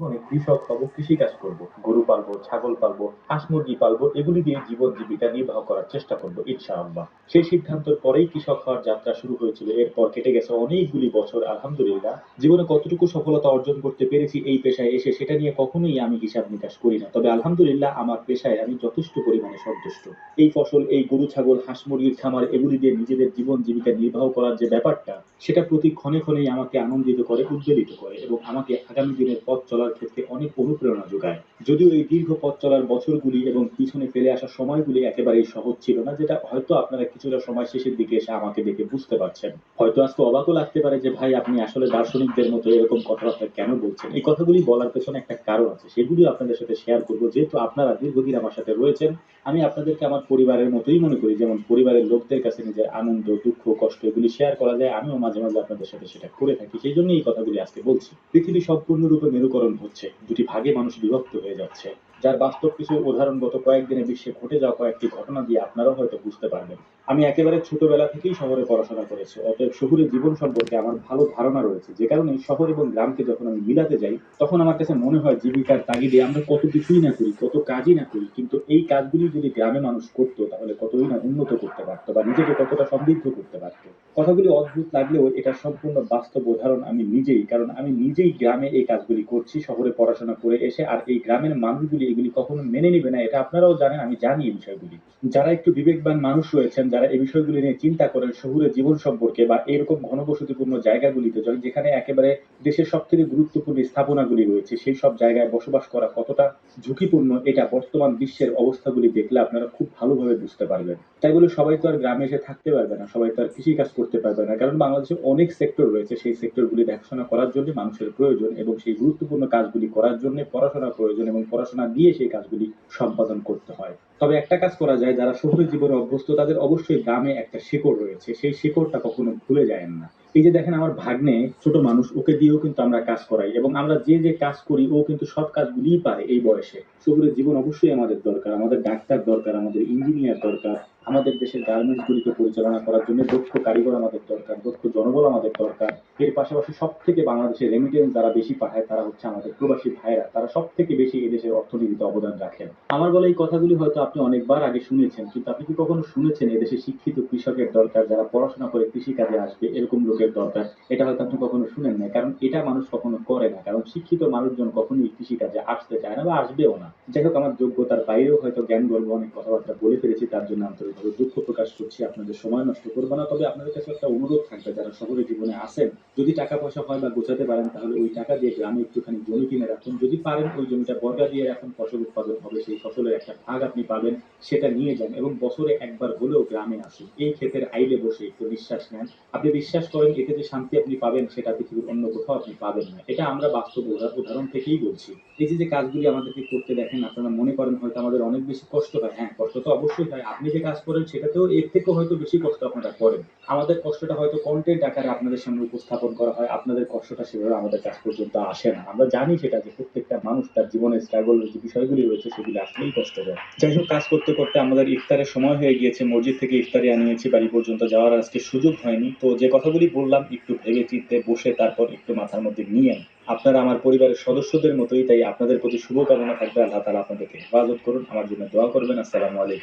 অনেক কৃষক হব, কৃষিকাজ করব, গরু পালবো, ছাগল পালবো, হাঁস মুরগি পালবো, এগুলি দিয়ে জীবন জীবিকা নির্বাহ করার চেষ্টা করব ইনশাআল্লাহ। সেই সিদ্ধান্তের পরেই কৃষক হওয়ার যাত্রা শুরু হয়েছিল। এরপর কেটে গেছে অনেকগুলি বছর, আলহামদুলিল্লাহ। জীবনে কতটুকু সফলতা অর্জন করতে পেরেছি এই পেশায় এসে, সেটা নিয়ে কখনোই আমি হিসাব নিকাশ করি না। তবে আলহামদুলিল্লাহ আমার পেশায় আমি যথেষ্ট পরিমাণে সন্তুষ্ট। এই ফসল, এই গরু ছাগল হাঁস মুরগির খামার, এগুলি দিয়ে নিজেদের জীবন জীবিকা নির্বাহ করার যে ব্যাপারটা, সেটা প্রতি ক্ষণে ক্ষণেই আমাকে আনন্দিত করে, উদ্বেলিত করে এবং আমাকে আগামী দিনের পথ চলার ক্ষেত্রে অনেক অনুপ্রেরণা যোগায়। যদিও এই দীর্ঘ পথ চলার বছরগুলি এবং পিছনে ফেলে আসা সময়গুলি একেবারেই সহজ ছিল না, যেটা হয়তো আপনারা কিছুটা সময় শেষের দিকে এসে আমাকে দেখে বুঝতে পারছেন। হয়তো আজকে অবাকও লাগতে পারে যে ভাই, আপনি আসলে দার্শনিকদের মতো এরকম কথাবার্তা কেন বলছেন। এই কথাগুলি বলার পেছনে একটা কারণ আছে, সেগুলিও আপনাদের সাথে শেয়ার করব। যেহেতু আপনারা দীর্ঘদিন আমার সাথে রয়েছেন, আমি আপনাদেরকে আমার পরিবারের মতোই মনে করি। যেমন পরিবারের লোকদের কাছে নিজের আনন্দ, দুঃখ, কষ্ট এগুলি শেয়ার করা যায়, আমিও মাঝে মাঝে আপনাদের সাথে সেটা করে থাকি। সেই জন্যই এই কথাগুলি আজকে বলছি। পৃথিবী সম্পূর্ণরূপে মেরুকরণ হচ্ছে, দুটি ভাগে মানুষ বিভক্ত হয়ে যাচ্ছে, যার বাস্তব কিছু উদাহরণ গত কয়েকদিনে বিশ্বে ঘটে যাওয়া কয়েকটি ঘটনা দিয়ে আপনারাও হয়তো বুঝতে পারবেন। আমি একেবারে ছোটবেলা থেকেই শহরে পড়াশোনা করেছি, অতএব শহুরে জীবন সম্পর্কে আমার ভালো ধারণা রয়েছে। যে কারণে শহর এবং গ্রামকে যখন আমি মিলাতে যাই, তখন আমার কাছে মনে হয় জীবিকার তাগিদে আমরা কত কিছুই না করি, কত কাজই না করি, কিন্তু এই কাজগুলি যদি গ্রামে মানুষ করতো তাহলে কতই না উন্নত করতে পারতো বা নিজেকে কতটা সমৃদ্ধ করতে পারতো। কথাগুলি অদ্ভুত লাগলেও এটা সম্পূর্ণ বাস্তব উদাহরণ আমি নিজেই, কারণ আমি নিজেই গ্রামে এই কাজগুলি করছি শহরে পড়াশোনা করে এসে। আর এই গ্রামের মানুষগুলি এগুলি কখনো মেনে নিবে না, এটা আপনারাও জানেন, আমি জানি এই বিষয়গুলি। যারা একটু বিবেকবান মানুষ রয়েছেন, যারা এই বিষয়গুলি নিয়ে চিন্তা করেন শহুরে জীবন সম্পর্কে বা এরকম ঘনবসতিপূর্ণ জায়গাগুলিতে যেখানে একেবারে দেশের সব থেকে গুরুত্বপূর্ণ স্থাপনাগুলি রয়েছে, সেই সব জায়গায় বসবাস করা কতটা ঝুঁকিপূর্ণ, এটা বর্তমান বিশ্বের অবস্থাগুলি দেখলে আপনারা খুব ভালোভাবে বুঝতে পারবেন। তাই বলে সবাই তো আর গ্রামে এসে থাকতে পারবে না, সবাই তো আর কৃষি কাজ করতে পারবে না, কারণ বাংলাদেশে অনেক সেক্টর রয়েছে। সেই সেক্টরগুলি দেখাশোনা করার জন্য মানুষের প্রয়োজন এবং সেই গুরুত্বপূর্ণ কাজগুলি করার জন্য পড়াশোনা প্রয়োজন এবং পড়াশোনা দিয়ে সেই কাজগুলি সম্পাদন করতে হয়। তবে একটা কাজ করা যায়, যারা শহুরে জীবনে অভ্যস্ত তাদের অবশ্যই গ্রামে একটা শিকড় রয়েছে, সেই শিকড়টা কখনো ভুলে যায় না। এই যে দেখেন আমার ভাগ্নে, ছোট মানুষ, ওকে দিয়েও কিন্তু আমরা কাজ করাই এবং আমরা যে যে কাজ করি ও কিন্তু সব কাজগুলিই পারে এই বয়সে। শহুরে জীবন অবশ্যই আমাদের দরকার, আমাদের ডাক্তার দরকার, আমাদের ইঞ্জিনিয়ার দরকার, আমাদের দেশের গার্মেন্টস গুলিকে পরিচালনা করার জন্য দক্ষ কারিগর আমাদের দরকার, দক্ষ জনবল আমাদের দরকার। এর পাশাপাশি সব থেকে বাংলাদেশের রেমিটেন্স যারা বেশি পাঠায় তারা হচ্ছে আমাদের প্রবাসী ভাইরা, তারা সব থেকে বেশি এদেশের অর্থনীতিতে অবদান রাখেন। আমার বলা এই কথাগুলি হয়তো আপনি অনেকবার আগে শুনেছেন, কিন্তু আপনি কি কখনো শুনেছেন এদেশে শিক্ষিত কৃষকের দরকার, যারা পড়াশোনা করে কৃষিকাজে আসবে এরকম লোকের দরকার? এটা হয়তো আপনি কখনো শুনেন না, কারণ এটা মানুষ কখনো করে না, কারণ শিক্ষিত মানুষজন কখনোই কৃষিকাজে আসতে চায় না বা আসবেও না। যাই হোক, আমার যোগ্যতার বাইরেও হয়তো জ্ঞান গর্ব অনেক কথাবার্তা বলে ফেলেছি, তার জন্য আন্তরিকভাবে দুঃখ প্রকাশ করছি। আপনাদের সময় নষ্ট করবো না, তবে আপনাদের কাছে একটা অনুরোধ থাকবে, যারা শহরে জীবনে আসেন, যদি টাকা পয়সা হয় বা গোছাতে পারেন তাহলে ওই টাকা দিয়ে গ্রামে একটুখানি জমি কিনে রাখুন। যদি পারেন ওই জমিটা বর্গা দিয়ে রাখুন, ফসল উৎপাদন হবে, সেই ফসলের একটা ভাগ আপনি পাবেন, সেটা নিয়ে যান এবং বছরে একবার হলেও গ্রামে আসুন। এই ক্ষেতের আইলে বসে একটু নিঃশ্বাস নেন। আপনি বিশ্বাস করেন এতে যে শান্তি আপনি পাবেন সেটা পৃথিবীর অন্য কোথাও আপনি পাবেন না। এটা আমরা বাস্তব উদাহরণ থেকেই বলছি। এই যে যে কাজগুলি আমাদেরকে করতে দেখেন, আপনারা মনে করেন হয়তো আমাদের অনেক বেশি কষ্ট হয়। হ্যাঁ, কষ্ট তো অবশ্যই হয়। আপনি যে কাজ করেন সেটাতেও এর থেকেও হয়তো বেশি কষ্ট আপনারা করেন। আমাদের কষ্টটা হয়তো কন্টেন্ট আকারে আপনাদের সামনে উপস্থাপন করা হয়, আপনাদের কষ্টটা সেভাবে আমাদের কাছ পর্যন্ত আসে না। আমরা জানি সেটা, যে প্রত্যেকটা মানুষ তার জীবনের স্ট্রাগল যে বিষয়গুলি রয়েছে সেগুলি আসলেই কষ্টকর। যাই হোক, কাজ করতে করতে আমাদের ইফতারের সময় হয়ে গিয়েছে, মসজিদ থেকে ইফতারি আনিয়েছি, বাড়ি পর্যন্ত যাওয়ার আজকে সুযোগ হয়নি। তো যে কথাগুলি বললাম একটু ভেবে চিন্তে বসে তারপর একটু মাথার মধ্যে নিয়েন। আপনারা আমার পরিবারের সদস্যদের মতোই, তাই আপনাদের প্রতি শুভকামনা থাকবে। আল্লাহ তাআলা আপনাদেরকে হেফাজত করুন, আমার জন্য দোয়া করবেন। আসসালামু আলাইকুম।